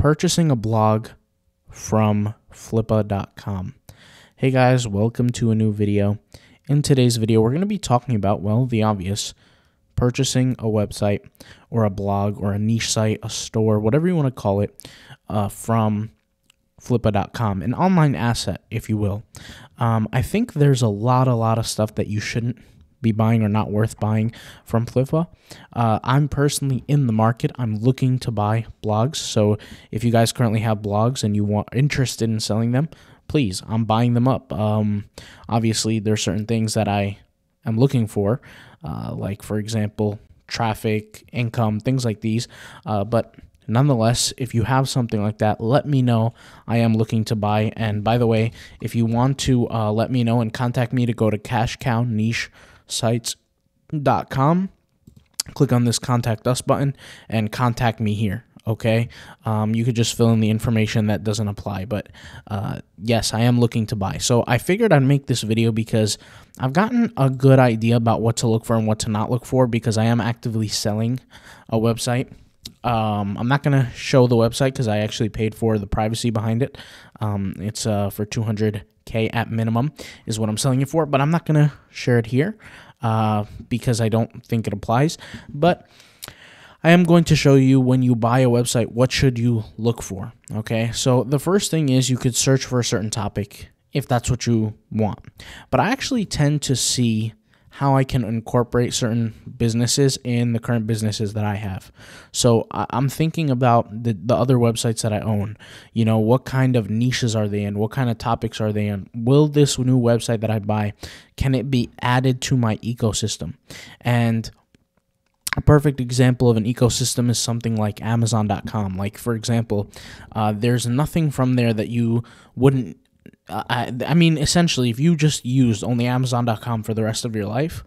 purchasing a blog from Flippa.com. Hey guys, welcome to a new video. In today's video, we're going to be talking about, well, the obvious, purchasing a website or a blog or a niche site, a store, whatever you want to call it, from Flippa.com, an online asset, if you will. I think there's a lot of stuff that you shouldn't be buying or not worth buying from Flippa. I'm personally in the market. I'm looking to buy blogs. So if you guys currently have blogs and you want interested in selling them, please, I'm buying them up. Obviously, there's certain things that I am looking for, like, for example, traffic, income, things like these. But nonetheless, if you have something like that, let me know. I am looking to buy. And by the way, if you want to let me know and contact me, to go to cashcownichesites.com, click on this contact us button and contact me here. Okay, you could just fill in the information that doesn't apply, but yes, I am looking to buy. So I figured I'd make this video because I've gotten a good idea about what to look for and what to not look for, because I am actively selling a website. I'm not going to show the website because I actually paid for the privacy behind it. It's for $200K at minimum is what I'm selling it for, but I'm not going to share it here because I don't think it applies. But I am going to show you, when you buy a website, what should you look for, okay? So the first thing is you could search for a certain topic if that's what you want. But I actually tend to see how I can incorporate certain businesses in the current businesses that I have. So I'm thinking about the other websites that I own. You know, what kind of niches are they in? What kind of topics are they in? Will this new website that I buy, can it be added to my ecosystem? And a perfect example of an ecosystem is something like Amazon.com. Like, for example, there's nothing from there that you wouldn't. I mean, essentially, if you just used only Amazon.com for the rest of your life,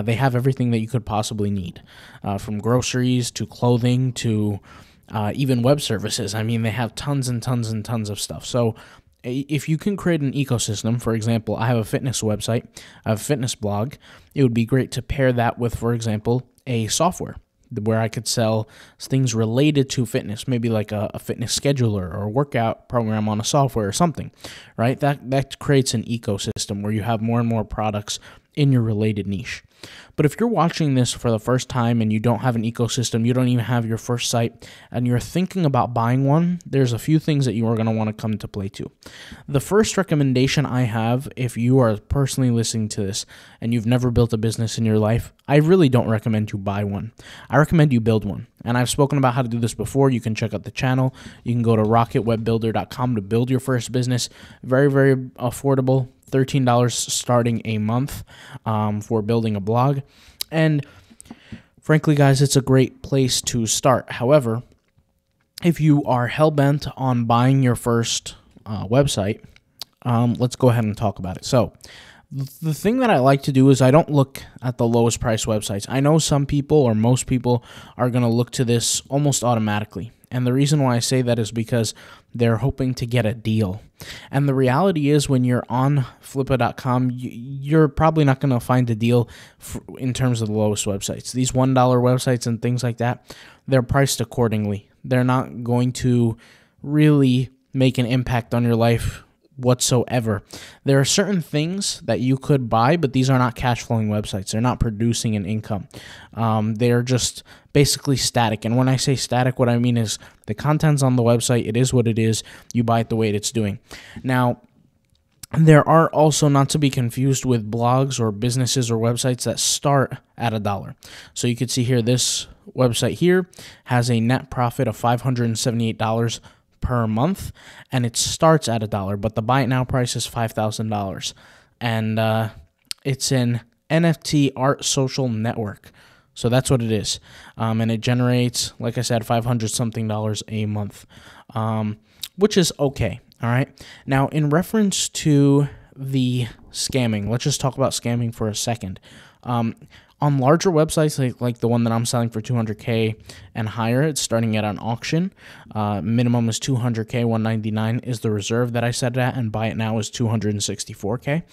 they have everything that you could possibly need, from groceries to clothing to even web services. I mean, they have tons and tons and tons of stuff. So if you can create an ecosystem, for example, I have a fitness website, I have a fitness blog, it would be great to pair that with, for example, a software where I could sell things related to fitness, maybe like a fitness scheduler or a workout program on a software or something, right? That creates an ecosystem where you have more and more products in your related niche. But if you're watching this for the first time and you don't have an ecosystem, you don't even have your first site, and you're thinking about buying one, there's a few things that you are going to want to come into play too. The first recommendation I have, if you are personally listening to this and you've never built a business in your life, I really don't recommend you buy one. I recommend you build one. And I've spoken about how to do this before. You can check out the channel. You can go to rocketwebbuilder.com to build your first business. Very, very affordable. $13 starting a month for building a blog. And frankly, guys, it's a great place to start. However, if you are hell-bent on buying your first website, let's go ahead and talk about it. So the thing that I like to do is I don't look at the lowest price websites. I know some people, or most people, are going to look to this almost automatically. And the reason why I say that is because they're hoping to get a deal. And the reality is, when you're on Flippa.com, you're probably not going to find a deal in terms of the lowest websites. These $1 websites and things like that, they're priced accordingly. They're not going to really make an impact on your life whatsoever. There are certain things that you could buy, but these are not cash flowing websites. They're not producing an income. They're just basically static. And when I say static, what I mean is the content's on the website. It is what it is. You buy it the way it's doing. Now, there are also, not to be confused with, blogs or businesses or websites that start at $1. So you can see here, this website here has a net profit of $578 per month, and it starts at $1, but the buy it now price is $5,000, and it's an NFT art social network. So that's what it is, and it generates, like I said, $500 something a month, which is okay. All right. Now, in reference to the scamming, let's just talk about scamming for a second. On larger websites like the one that I'm selling for $200K and higher, it's starting at an auction. Minimum is $200K, $199 is the reserve that I set it at, and buy it now is $264K.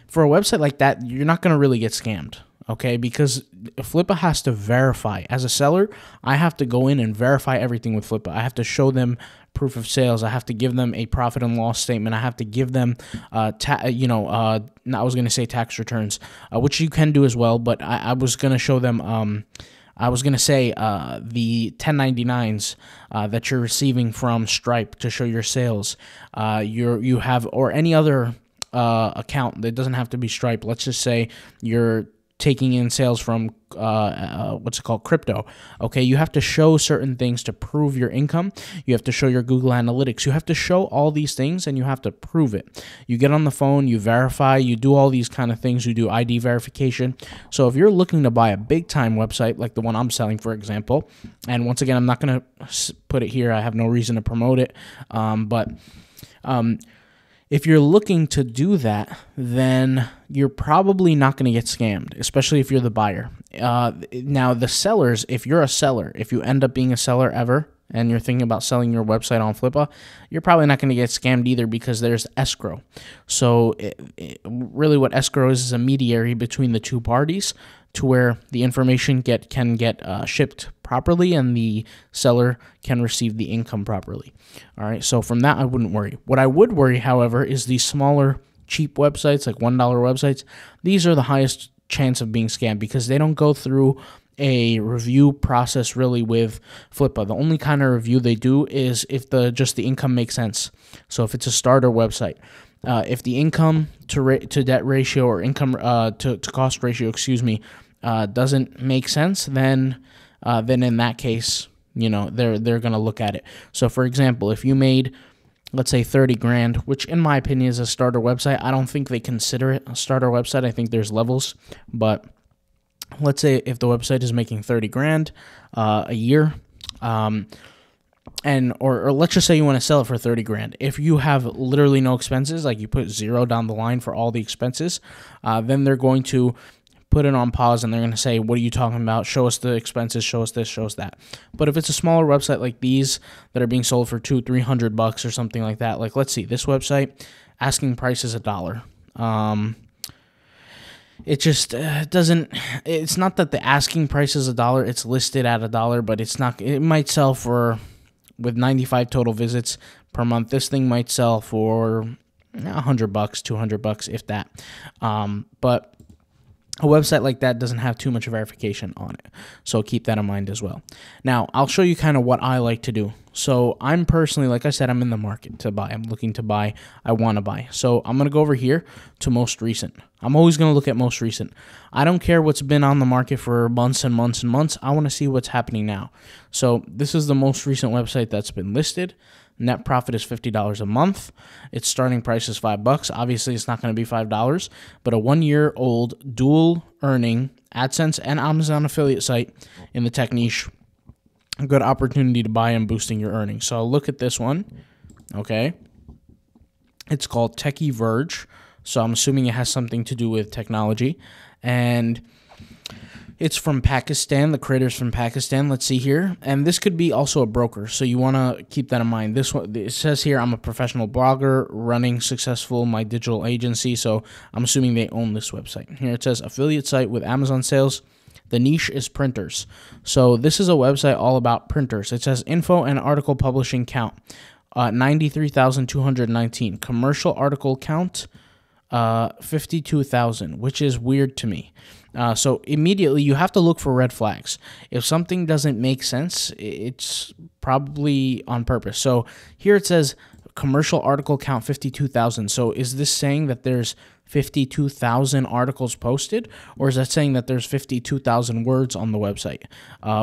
For a website like that, you're not going to really get scammed. okay? Because Flippa has to verify. As a seller, I have to go in and verify everything with Flippa. I have to show them proof of sales. I have to give them a profit and loss statement. I have to give them, I was going to say tax returns, which you can do as well, but I was going to show them, I was going to say the 1099s that you're receiving from Stripe to show your sales. You have, or any other account that doesn't have to be Stripe. Let's just say you're taking in sales from crypto. Okay, you have to show certain things to prove your income. You have to show your Google Analytics. You have to show all these things, and you have to prove it. You get on the phone, you verify, you do all these kind of things. You do ID verification. So if you're looking to buy a big time website like the one I'm selling, for example, and once again, I'm not going to put it here. I have no reason to promote it, but if you're looking to do that, then you're probably not going to get scammed, especially if you're the buyer. Now, the sellers, if you're a seller, if you end up being a seller ever, and you're thinking about selling your website on Flippa, you're probably not going to get scammed either, because there's escrow. So really what escrow is a mediary between the two parties, to where the information can get shipped properly and the seller can receive the income properly. All right, so from that, I wouldn't worry. What I would worry, however, is these smaller, cheap websites, like $1 websites. These are the highest chance of being scammed, because they don't go through a review process really with Flippa. The only kind of review they do is if just the income makes sense. So if it's a starter website, if the income to debt ratio, or income to cost ratio, doesn't make sense, then in that case, they're going to look at it. So for example, if you made, let's say, 30 grand, which in my opinion is a starter website, I don't think they consider it a starter website. I think there's levels, but let's say if the website is making 30 grand a year, or let's just say you want to sell it for 30 grand. If you have literally no expenses, like you put zero down the line for all the expenses, then they're going to put it on pause, and they're going to say, what are you talking about? Show us the expenses, show us this, show us that. But if it's a smaller website like these that are being sold for $200-300 or something like that, like let's see, this website, asking price is $1. It just doesn't, it's not that the asking price is $1, it's listed at $1, but it's not, it might sell for, with 95 total visits per month, this thing might sell for $100, $200, if that. But a website like that doesn't have too much verification on it, so keep that in mind as well. Now, I'll show you kind of what I like to do. So I'm personally, like I said, I'm in the market to buy. I'm looking to buy. I want to buy. So I'm going to go over here to most recent. I'm always going to look at most recent. I don't care what's been on the market for months and months and months. I want to see what's happening now. So this is the most recent website that's been listed. Net profit is $50 a month. Its starting price is $5. Obviously, it's not going to be $5, but a 1-year-old dual earning AdSense and Amazon affiliate site in the tech niche. A good opportunity to buy and boosting your earnings. So I'll look at this one. Okay. It's called Techie Verge. So I'm assuming it has something to do with technology. And it's from Pakistan. The creator's from Pakistan. Let's see here. And this could be also a broker, so you want to keep that in mind. This one, it says here, I'm a professional blogger running successful my digital agency. So I'm assuming they own this website. Here it says affiliate site with Amazon sales. The niche is printers. So this is a website all about printers. It says info and article publishing count, 93,219. Commercial article count, 52,000, which is weird to me. So immediately you have to look for red flags. If something doesn't make sense, it's probably on purpose. So here it says commercial article count 52,000. So is this saying that there's 52,000 articles posted, or is that saying that there's 52,000 words on the website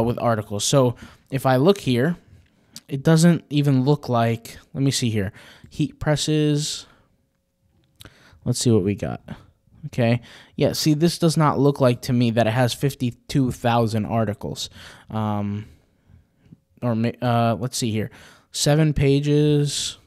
with articles? So if I look here, it doesn't even look like, let me see here, heat presses. Let's see what we got. Okay. Yeah, see, this does not look like to me that it has 52,000 articles. Let's see here. 7 pages.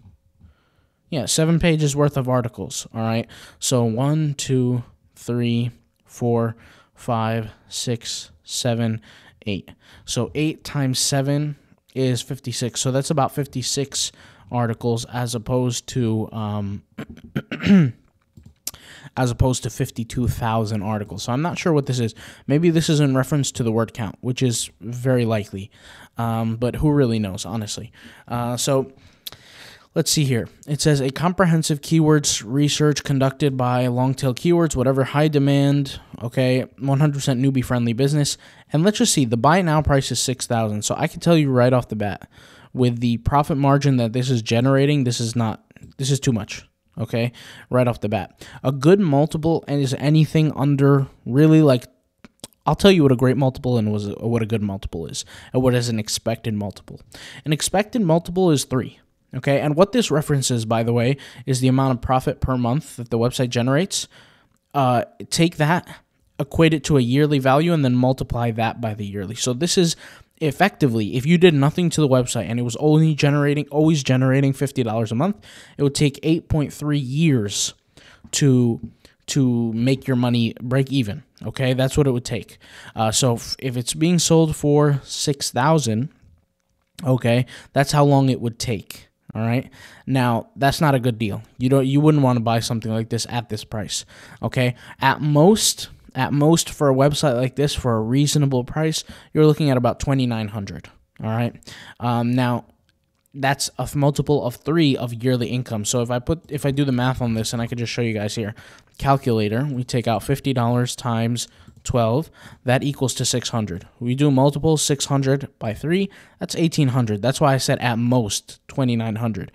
Yeah, 7 pages worth of articles. All right. So 1, 2, 3, 4, 5, 6, 7, 8. So 8 times 7 is 56. So that's about 56 articles as opposed to as opposed to 52,000 articles. So I'm not sure what this is. Maybe this is in reference to the word count, which is very likely. But who really knows, honestly? So let's see here. It says a comprehensive keywords research conducted by long-tail keywords, whatever high demand, okay, 100% newbie-friendly business. And let's just see, the buy now price is $6,000. So I can tell you right off the bat, with the profit margin that this is generating, this is too much. Okay, right off the bat. A good multiple is anything under really like, I'll tell you what a great multiple and what a good multiple is, and what is an expected multiple. An expected multiple is 3. Okay, and what this references, by the way, is the amount of profit per month that the website generates. Take that, equate it to a yearly value, and then multiply that by the yearly. So this is effectively, if you did nothing to the website and it was always generating $50 a month, it would take 8.3 years to make your money break even. Okay, that's what it would take. So if it's being sold for $6,000, okay, that's how long it would take. All right. Now that's not a good deal. You wouldn't want to buy something like this at this price. Okay. At most for a website like this, for a reasonable price, you're looking at about $2,900. All right. Now that's a multiple of 3 of yearly income. So if I do the math on this, and I could just show you guys here, calculator, we take out $50 times 12, that equals to 600. We do multiples, 600 by 3, that's 1,800. That's why I said at most 2,900,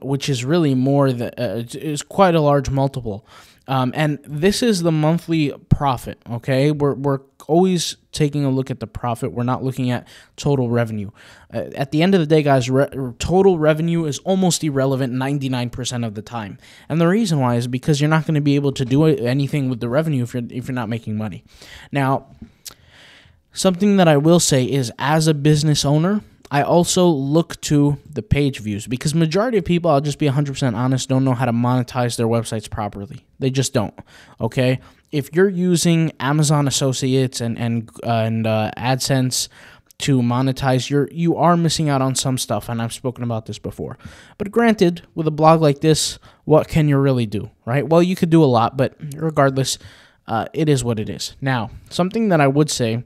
which is really more is quite a large multiple. And this is the monthly profit, okay? We're always taking a look at the profit. We're not looking at total revenue. At the end of the day, guys, total revenue is almost irrelevant 99% of the time. And the reason why is because you're not going to be able to do anything with the revenue if you're not making money. Now, something that I will say is, as a business owner, I also look to the page views, because majority of people, I'll just be 100% honest, don't know how to monetize their websites properly. They just don't, okay? If you're using Amazon Associates and AdSense to monetize, you are missing out on some stuff, and I've spoken about this before. But granted, with a blog like this, what can you really do, right? Well, you could do a lot, but regardless, it is what it is. Now, something that I would say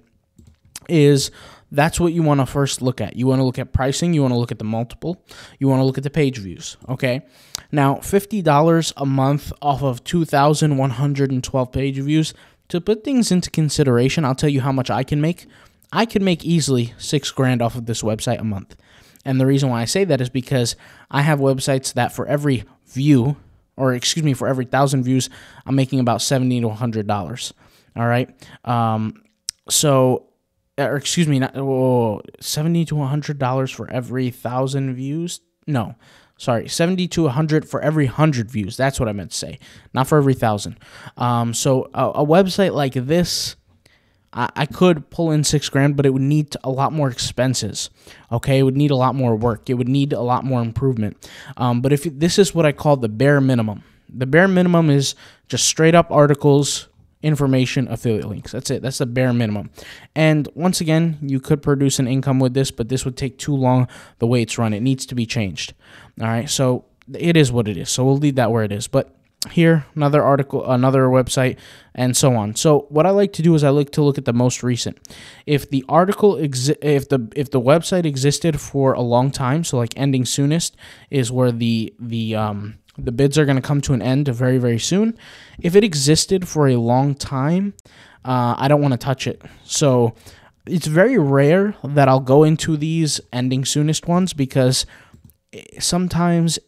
is, that's what you want to first look at. You want to look at pricing. You want to look at the multiple. You want to look at the page views, okay? Now, $50 a month off of 2,112 page views. To put things into consideration, I'll tell you how much I can make. I could make easily $6,000 off of this website a month. And the reason why I say that is because I have websites that for every view, or excuse me, for every 1,000 views, I'm making about $70 to $100, all right? Or excuse me, not $70 to $100 for every 1,000 views. No, sorry, 70 to 100 for every 100 views. That's what I meant to say, not for every 1,000. So a website like this, I could pull in $6,000, but it would need a lot more expenses. Okay, it would need a lot more work. It would need a lot more improvement. But if this is what I call the bare minimum. The bare minimum is just straight up articles, information, affiliate links. That's it. That's the bare minimum. And once again, you could produce an income with this, but this would take too long the way it's run. It needs to be changed. All right. So it is what it is. So we'll leave that where it is. But here, another article, another website, and so on. So what I like to do is I like to look at the most recent. If the article if the website existed for a long time, so like ending soonest is where the bids are going to come to an end very, very soon. If it existed for a long time, I don't want to touch it. So it's very rare that I'll go into these ending soonest ones, because sometimes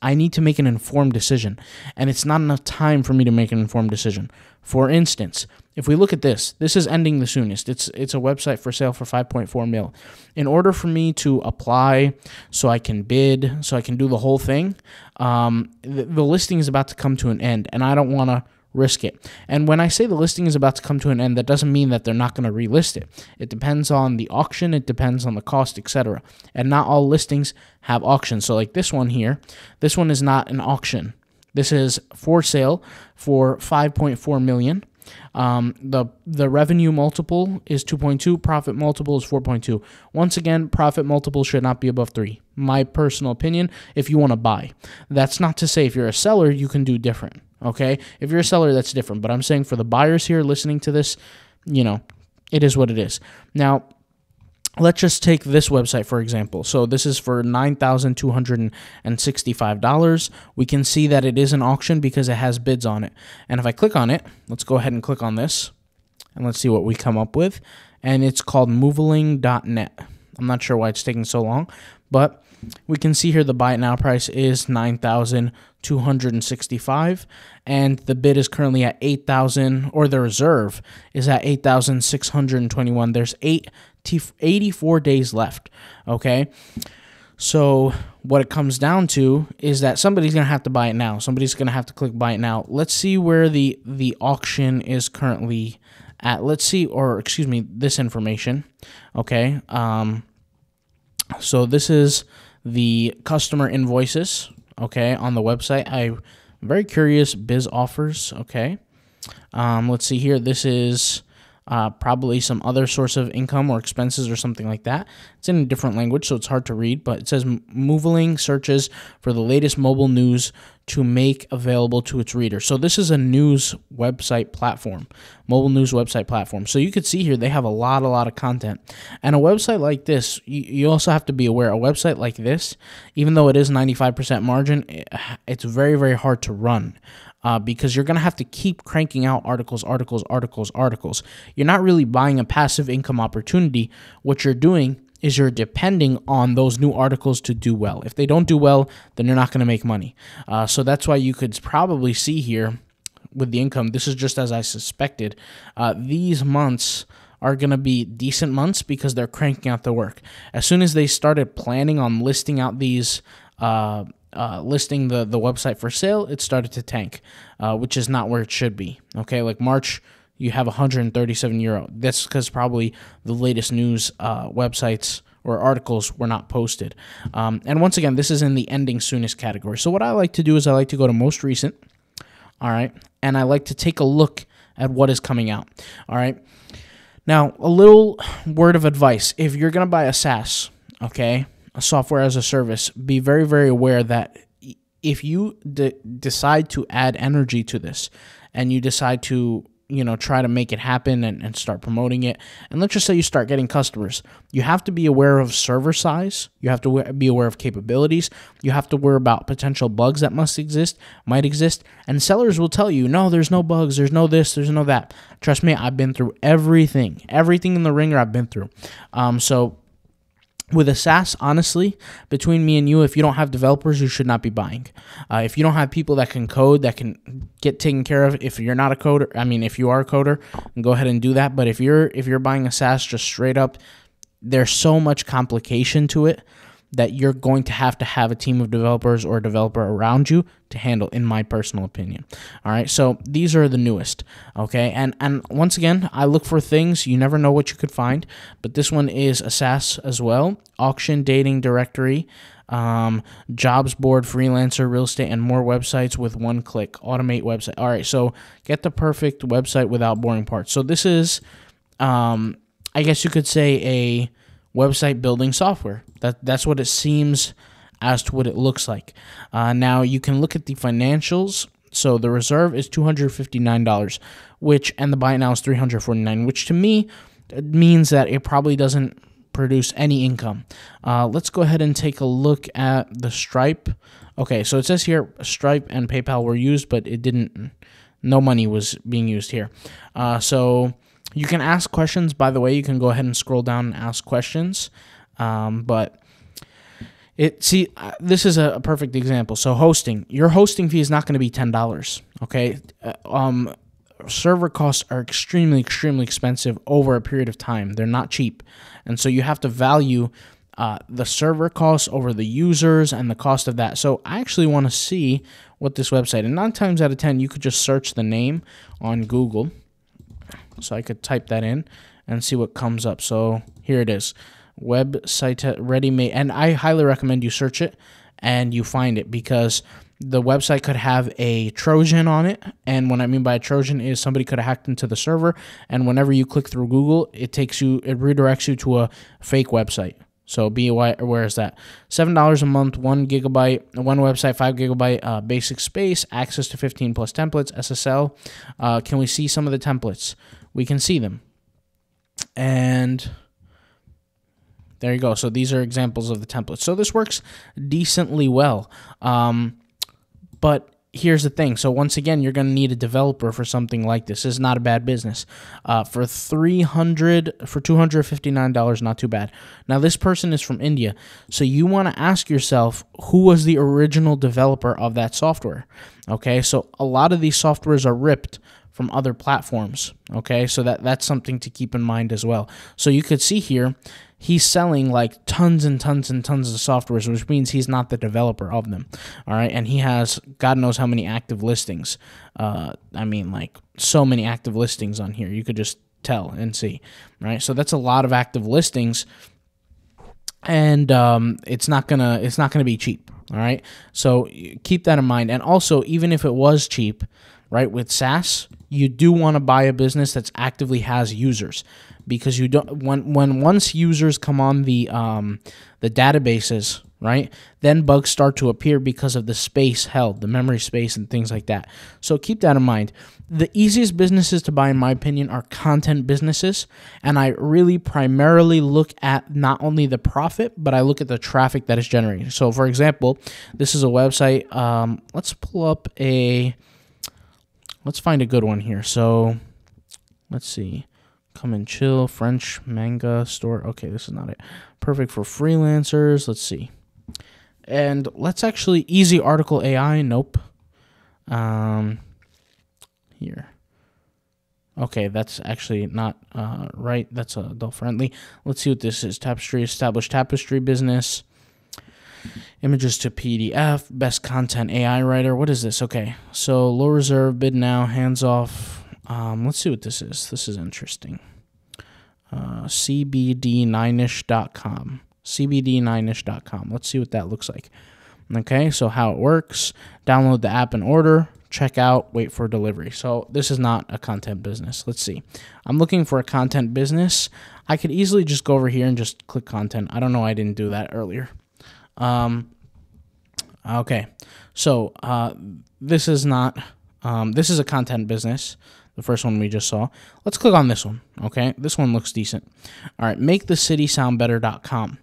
I need to make an informed decision, and it's not enough time for me to make an informed decision. For instance, if we look at this is ending the soonest. It's a website for sale for $5.4 million. In order for me to apply, so I can bid, so I can do the whole thing, the listing is about to come to an end, and I don't want to risk it. And when I say the listing is about to come to an end, that doesn't mean that they're not going to relist it. It depends on the auction, it depends on the cost, etc. And not all listings have auctions. So like this one here, this one is not an auction. This is for sale for $5.4 million. The revenue multiple is 2.2, profit multiple is 4.2. Once again, profit multiple should not be above 3. My personal opinion, if you want to buy. That's not to say if you're a seller, you can do different. Okay, if you're a seller, that's different. But I'm saying for the buyers here listening to this, it is what it is. Now, let's just take this website, for example. So this is for $9,265. We can see that it is an auction because it has bids on it. And if I click on it, let's go ahead and click on this, and let's see what we come up with. And it's called moveling.net. I'm not sure why it's taking so long, but we can see here the buy it now price is $9,265, and the bid is currently at $8,000, or the reserve is at $8,621. There's 84 days left. Okay, so what it comes down to is that somebody's gonna have to buy it now. Somebody's gonna have to click buy it now. Let's see where the auction is currently at. Let's see, or excuse me, this information. Okay, so this is the customer invoices, okay, on the website. I'm very curious, biz offers, okay. Let's see here. This is probably some other source of income or expenses or something like that. It's in a different language, so it's hard to read, but it says Moveling searches for the latest mobile news to make available to its readers. So this is a news website platform, mobile news website platform. So you could see here they have a lot of content. And a website like this, you also have to be aware, a website like this, even though it is 95% margin, it's very hard to run. Because you're going to have to keep cranking out articles. You're not really buying a passive income opportunity. What you're doing is you're depending on those new articles to do well. If they don't do well, then you're not going to make money. So that's why you could probably see here with the income, this is just as I suspected, these months are going to be decent months because they're cranking out the work. As soon as they started planning on listing out these listing the website for sale, it started to tank, which is not where it should be. Okay, like March, you have €137. That's because probably the latest news websites or articles were not posted. And once again, this is in the ending soonest category. So what I like to do is I like to go to most recent, all right, and I like to take a look at what is coming out, all right. Now, a little word of advice. If you're going to buy a SaaS, okay, a software as a service, be very aware that if you decide to add energy to this and you decide to try to make it happen and start promoting it, and let's just say you start getting customers, you have to be aware of server size, you have to be aware of capabilities, you have to worry about potential bugs that might exist, and sellers will tell you, no, there's no bugs, there's no this, there's no that. Trust me, I've been through everything in the ringer I've been through. So with a SaaS, honestly, between me and you, if you don't have developers, you should not be buying. If you don't have people that can code, that can get taken care of, if you're not a coder, if you are a coder, go ahead and do that. But if you're buying a SaaS just straight up, there's so much complication to it that you're going to have a team of developers or a developer around you to handle, in my personal opinion. All right, so these are the newest, okay? And once again, I look for things. You never know what you could find, but this one is a SaaS as well. Auction, dating, directory, jobs board, freelancer, real estate, and more websites with one click. Automate website. All right, so get the perfect website without boring parts. So this is, I guess you could say, a website building software. That's what it seems as to what it looks like. Now you can look at the financials. So the reserve is $259, and the buy now is $349, which to me means that it probably doesn't produce any income. Let's go ahead and take a look at the Stripe. Okay, so it says here Stripe and PayPal were used, but it didn't. No money was being used here. So you can ask questions. By the way, you can go ahead and scroll down and ask questions. But this is a perfect example. So hosting, your hosting fee is not going to be $10. Okay. Server costs are extremely expensive over a period of time. They're not cheap. And so you have to value the server costs over the users and the cost of that. So I actually want to see what this website, and 9 times out of 10, you could just search the name on Google. So I could type that in and see what comes up. So here it is. Website ready-made. And I highly recommend you search it and you find it, because the website could have a Trojan on it. And what I mean by a Trojan is somebody could have hacked into the server, and whenever you click through Google, it redirects you to a fake website. So be aware is that $7 a month, 1 gigabyte, one website, 5 gigabyte basic space, access to 15 plus templates, SSL. Can we see some of the templates? We can see them. And there you go. So these are examples of the templates. So this works decently well. But here's the thing. So once again, you're going to need a developer for something like this. This is not a bad business. For $259, not too bad. Now this person is from India, so you want to ask yourself, who was the original developer of that software? Okay, so a lot of these softwares are ripped from other platforms. Okay, so that's something to keep in mind as well. So you could see here, he's selling like tons and tons and tons of softwares, which means he's not the developer of them. All right, and he has God knows how many active listings. I mean, like so many active listings on here. You could just tell and see, right? So that's a lot of active listings, and it's not gonna be cheap. All right, so keep that in mind. And also, even if it was cheap, right, with SaaS, you do want to buy a business that's actively has users, because you don't once users come on the databases, right, then bugs start to appear because of the space held, the memory space and things like that. So keep that in mind. The easiest businesses to buy, in my opinion, are content businesses, and I really primarily look at not only the profit, but I look at the traffic that is generated. So for example, this is a website. Let's find a good one here. So let's see. Come and chill, French manga store. Okay, this is not it. Perfect for freelancers. Let's see. And let's actually, easy article AI. Nope. Here. Okay, that's actually not right. That's adult friendly. Let's see what this is. Tapestry, established tapestry business. Images to PDF, best content AI writer. What is this? Okay, so low reserve, bid now, hands off. Let's see what this is. This is interesting. CBD9ish.com. CBD9ish.com. Let's see what that looks like. Okay, so how it works. Download the app and order. Check out, wait for delivery. So this is not a content business. Let's see. I'm looking for a content business. I could easily just go over here and just click content. I don't know why I didn't do that earlier. Okay, so this is not, this is a content business, the first one we just saw. Let's click on this one, okay? This one looks decent. All right, makethecitysoundbetter.com,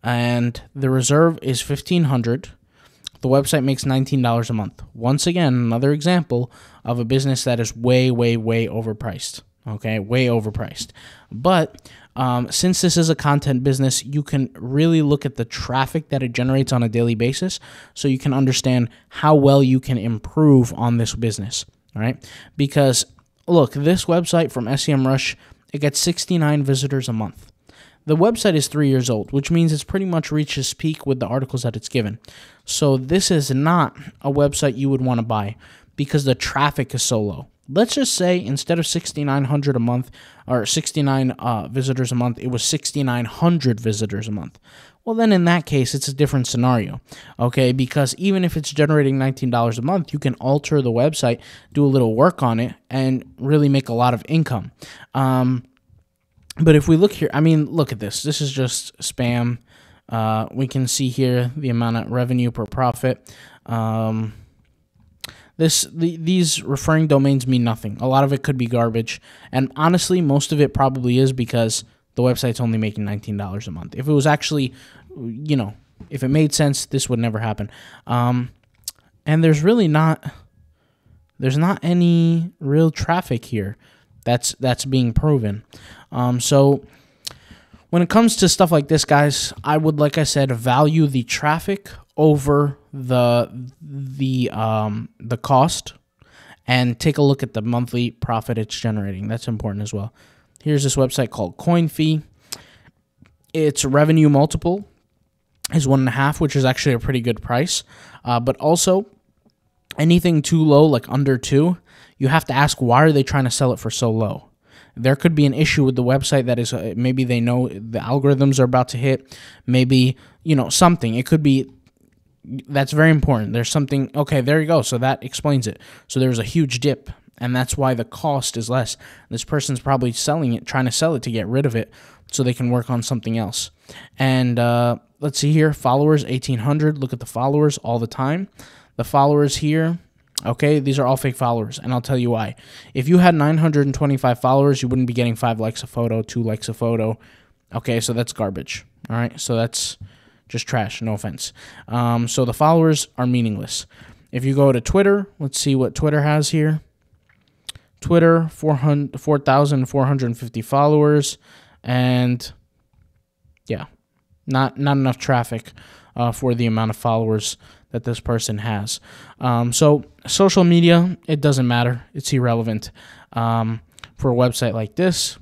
and the reserve is $1,500. The website makes $19 a month. Once again, another example of a business that is way, way, way overpriced, okay? Way overpriced. But since this is a content business, you can really look at the traffic that it generates on a daily basis, so you can understand how well you can improve on this business, all right? Because, look, this website from SEMrush, it gets 69 visitors a month. The website is 3 years old, which means it's pretty much reached its peak with the articles that it's given. So this is not a website you would want to buy because the traffic is so low. Let's just say instead of 6,900 a month or 69 visitors a month, it was 6,900 visitors a month. Well, then in that case, it's a different scenario, okay? Because even if it's generating $19 a month, you can alter the website, do a little work on it, and really make a lot of income. But if we look here, I mean, look at this. This is just spam. We can see here the amount of revenue per profit. These referring domains mean nothing. A lot of it could be garbage. And honestly, most of it probably is because the website's only making $19 a month. If it was actually, you know, if it made sense, this would never happen. And there's really not any real traffic here that's being proven. So when it comes to stuff like this, guys, I would, like I said, value the traffic over the cost, and take a look at the monthly profit it's generating. That's important as well. Here's this website called CoinFee. Its revenue multiple is 1.5, which is actually a pretty good price. But also, anything too low, like under 2, you have to ask, why are they trying to sell it for so low? There could be an issue with the website that is, maybe they know the algorithms are about to hit, maybe, you know, something. It could be, that's very important. There's something, okay, there you go. So that explains it. So there was a huge dip, and that's why the cost is less. This person's probably selling it, trying to sell it to get rid of it so they can work on something else. And let's see here, followers 1,800. Look at the followers all the time. The followers here, okay, these are all fake followers, and I'll tell you why. If you had 925 followers, you wouldn't be getting 5 likes a photo, 2 likes a photo. Okay, so that's garbage. All right, so that's just trash, no offense. So the followers are meaningless. If you go to Twitter, let's see what Twitter has here. Twitter, 4,450 followers, and yeah, not enough traffic for the amount of followers that this person has. So social media, it doesn't matter. It's irrelevant for a website like this.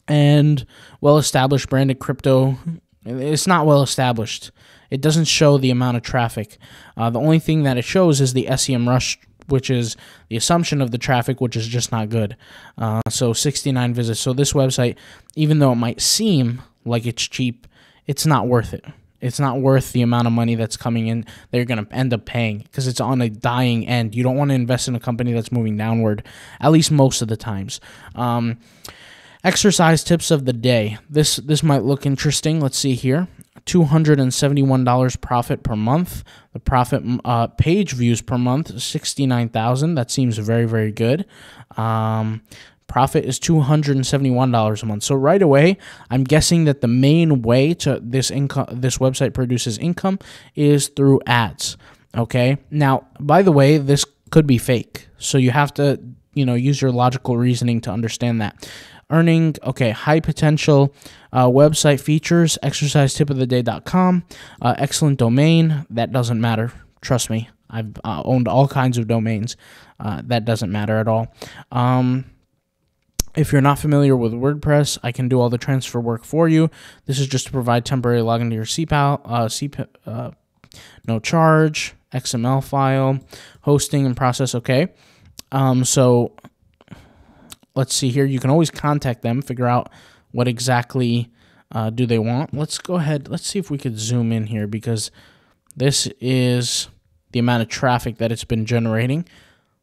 And well-established branded crypto, it's not well-established. It doesn't show the amount of traffic. The only thing that it shows is the SEMrush, which is the assumption of the traffic, which is just not good. So 69 visits. So this website, even though it might seem like it's cheap, it's not worth it. It's not worth the amount of money that's coming in that you're going to end up paying, because it's on a dying end. You don't want to invest in a company that's moving downward, at least most of the times. Exercise tips of the day. This might look interesting. Let's see here. $271 profit per month. The profit page views per month, 69,000. That seems very, very good. Profit is $271 a month. So right away, I'm guessing that the main way to this website produces income is through ads. Okay. Now, by the way, this could be fake, so you have to use your logical reasoning to understand that. Earning, okay, high potential website features, exercisetipoftheday.com, excellent domain. That doesn't matter. Trust me, I've owned all kinds of domains. That doesn't matter at all. If you're not familiar with WordPress, I can do all the transfer work for you. This is just to provide temporary login to your CPAL, no charge, XML file, hosting and process. Okay, so let's see here. You can always contact them, figure out what exactly do they want. Let's go ahead. Let's see if we could zoom in here, because this is the amount of traffic that it's been generating.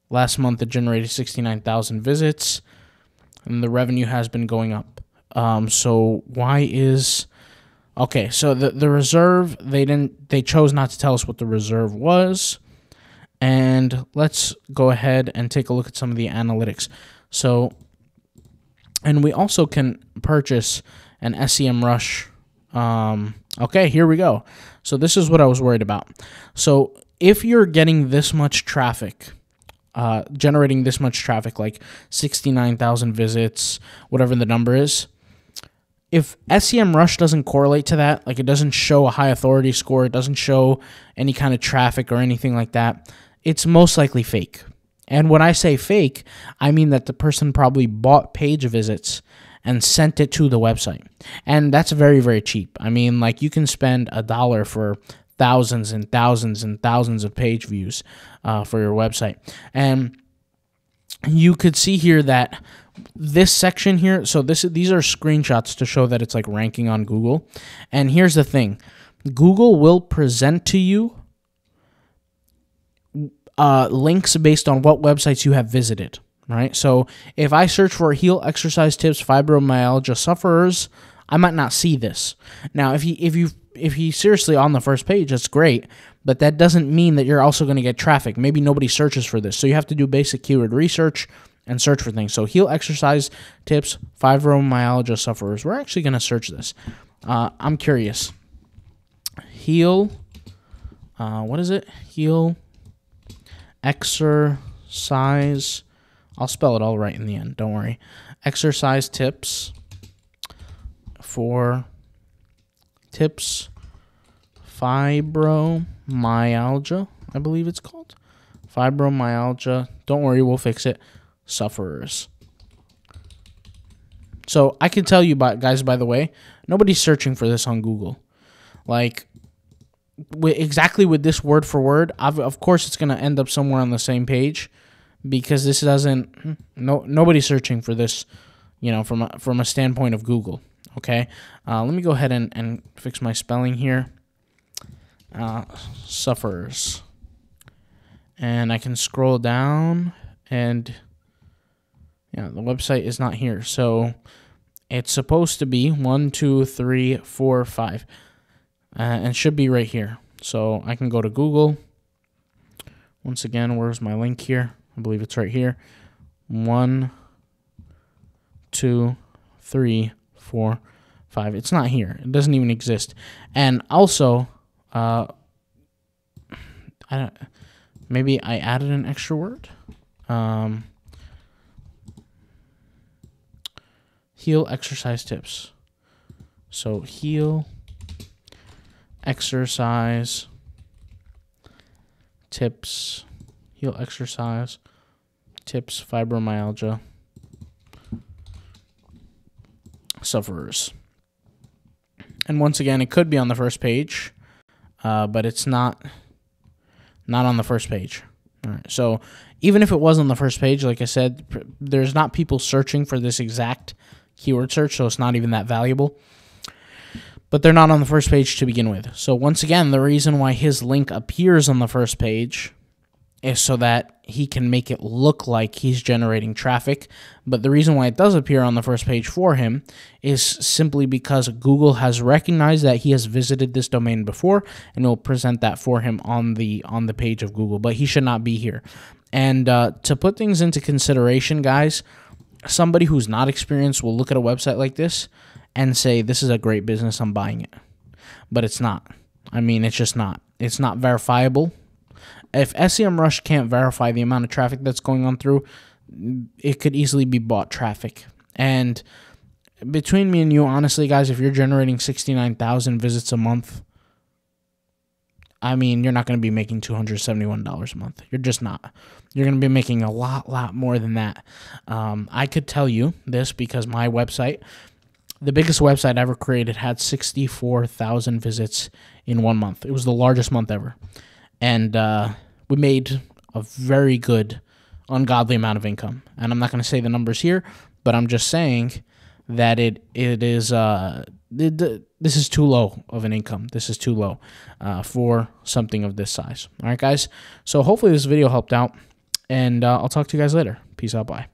Last month, it generated 69,000 visits, and the revenue has been going up. So why is... Okay, so the reserve, they chose not to tell us what the reserve was. And let's go ahead and take a look at some of the analytics. So, and we also can purchase an SEMrush. Okay, here we go. So this is what I was worried about. So if you're getting this much traffic, generating this much traffic, like 69,000 visits, whatever the number is, if SEMrush doesn't correlate to that, like it doesn't show a high authority score, it doesn't show any kind of traffic or anything like that, it's most likely fake. And when I say fake, I mean that the person probably bought page visits and sent it to the website. And that's very, very cheap. I mean, like you can spend $1 for thousands and thousands and thousands of page views for your website. And you could see here that this section here, so these are screenshots to show that it's like ranking on Google. And here's the thing. Google will present to you links based on what websites you have visited, right? So if I search for heel exercise tips, fibromyalgia sufferers, I might not see this. Now, if you seriously on the first page, that's great, but that doesn't mean that you're also going to get traffic. Maybe nobody searches for this. So you have to do basic keyword research and search for things. So heel exercise tips, fibromyalgia sufferers. We're actually going to search this. I'm curious. Heel, what is it? Heel exercise, I'll spell it all right in the end, don't worry. Exercise tips for fibromyalgia, I believe it's called. Fibromyalgia, don't worry, we'll fix it. Sufferers. So I can tell you, guys, by the way, nobody's searching for this on Google. Like, exactly with this word for word, of course it's going to end up somewhere on the same page, because this doesn't, nobody's searching for this, from a standpoint of Google. Okay, let me go ahead and fix my spelling here. Sufferers, and I can scroll down and yeah, the website is not here. So it's supposed to be 1, 2, 3, 4, 5, and should be right here. So I can go to Google. Once again, where's my link here? I believe it's right here. 1, 2, 3, 4, 5. It's not here. It doesn't even exist. And also, maybe I added an extra word. Heel exercise tips. So heel exercise tips. Heel exercise tips. Fibromyalgia sufferers. And once again, it could be on the first page, but it's not on the first page. All right. So even if it was on the first page, like I said, there's not people searching for this exact keyword search, so it's not even that valuable. But they're not on the first page to begin with. So once again, the reason why his link appears on the first page is so that he can make it look like he's generating traffic. But the reason why it does appear on the first page for him is simply because Google has recognized that he has visited this domain before, and it will present that for him on the page of Google. But he should not be here. And to put things into consideration, guys, somebody who's not experienced will look at a website like this and say, this is a great business, I'm buying it. But it's not. I mean, it's just not. It's not verifiable. If SEMrush can't verify the amount of traffic that's going on through, it could easily be bought traffic. And between me and you, honestly, guys, if you're generating 69,000 visits a month, I mean, you're not going to be making $271 a month. You're just not. You're going to be making a lot more than that. I could tell you this because my website, the biggest website I ever created, had 64,000 visits in 1 month. It was the largest month ever. And we made a very good, ungodly amount of income. And I'm not going to say the numbers here, but I'm just saying that this is too low of an income. This is too low for something of this size. All right, guys. So hopefully this video helped out, and I'll talk to you guys later. Peace out. Bye.